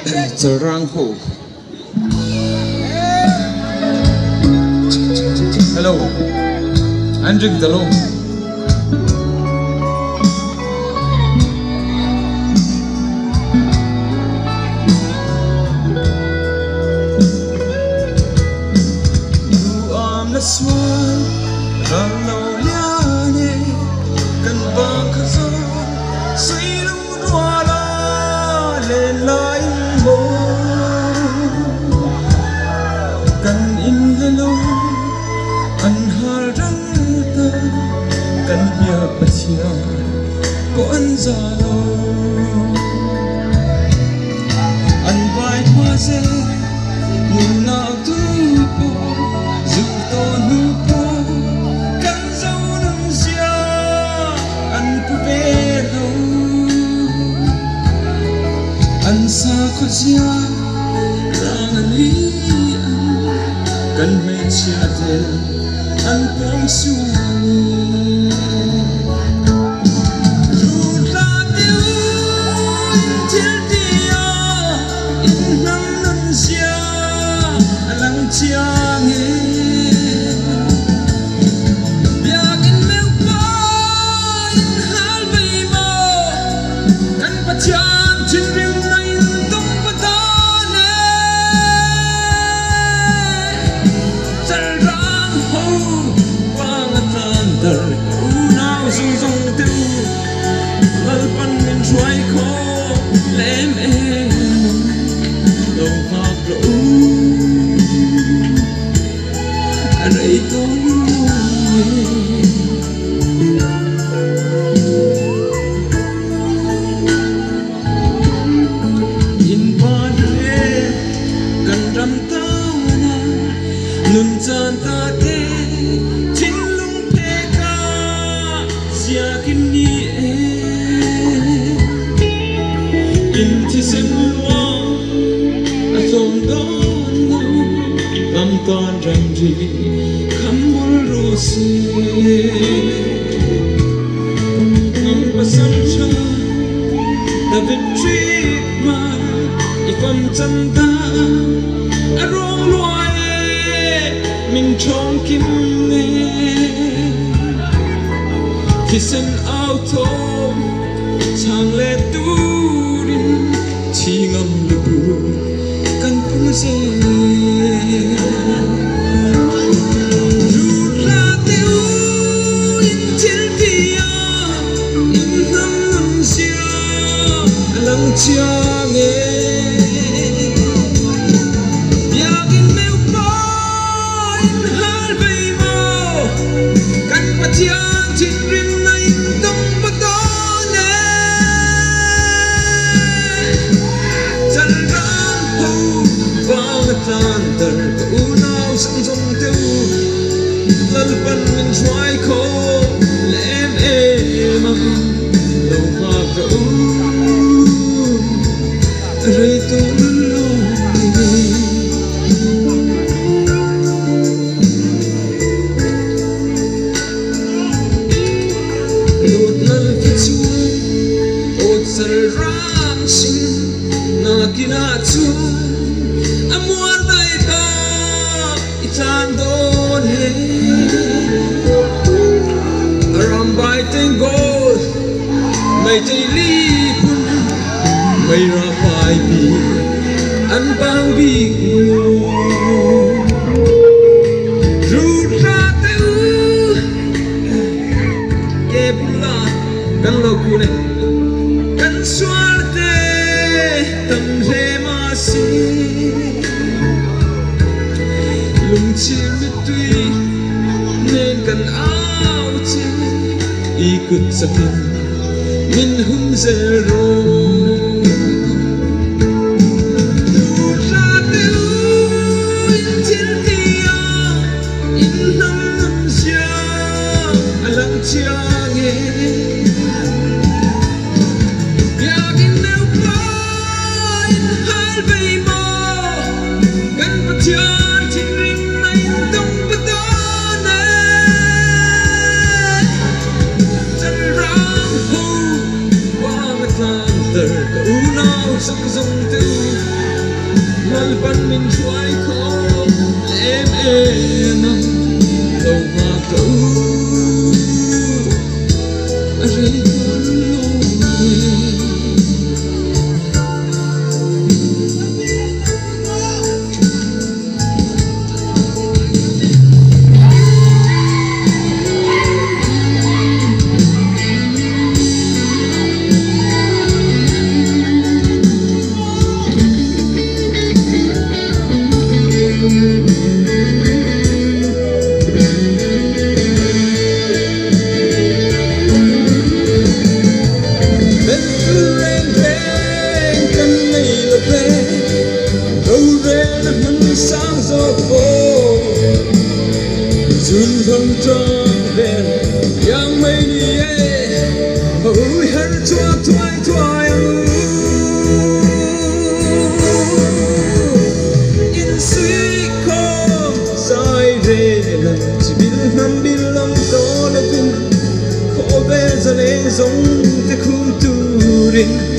Serangho. Hello, I'm Jing Dalong. The swan run low liane kan bang khazan say lu dwala le lai mo kan in hello an har rang ta kan bia pachia ko an zalo an vai ma se nu na tu po tôn hư po căn dấu nâng xia ăn cu bê đâu ăn xa khó xia rằng ăn lý ăn cần mê chia tên ăn bóng xuân dù ra tiêu thiên địa in năm nâng xia lăng chia nghe nun chan ta te chin lung pe ka sia kin ni e in thi sen wa a som don no kam ton rang ri kham mol ro se nam pasam cha da bit trick ma ifam chan ta a rong lo mình trong kim nè khi sân áo thơm chàng lệ tu đinh chỉ ngầm được buồn căn cứ dê rút ra tiêu in thiên địa in năm năm xưa lăng chia nghe sông sông tiêu lân bần mình xoay khô lem êm đầu hoa gấu rơi tốn lối đột lân phía chuối ột sờ rang sinh na kina chuối amuan tay ba chan don he aram bai ten gold mai te li pun mai ra pai bi an bang bi ru ra te u ke pula kan lo ku ne kan swal te tam he ma si lung chiên mit tuy nên cần áo chi y cực sập min hum zero ra tiêu in thiên địa in năm năm xưa lăng chia nghe in nêu có in hai bay mò gần bắt chân chỉ mal pan mình xoay khó em nằm đầu hoa cũ rơi con lối sáng gió phố dùn thơm trong đèn yang mây đi hỡi hết cho thoải thoải in suy không dài về lần chỉ biết năm biết lắm đó là vinh khó bé giờ lên giống thế không tu đến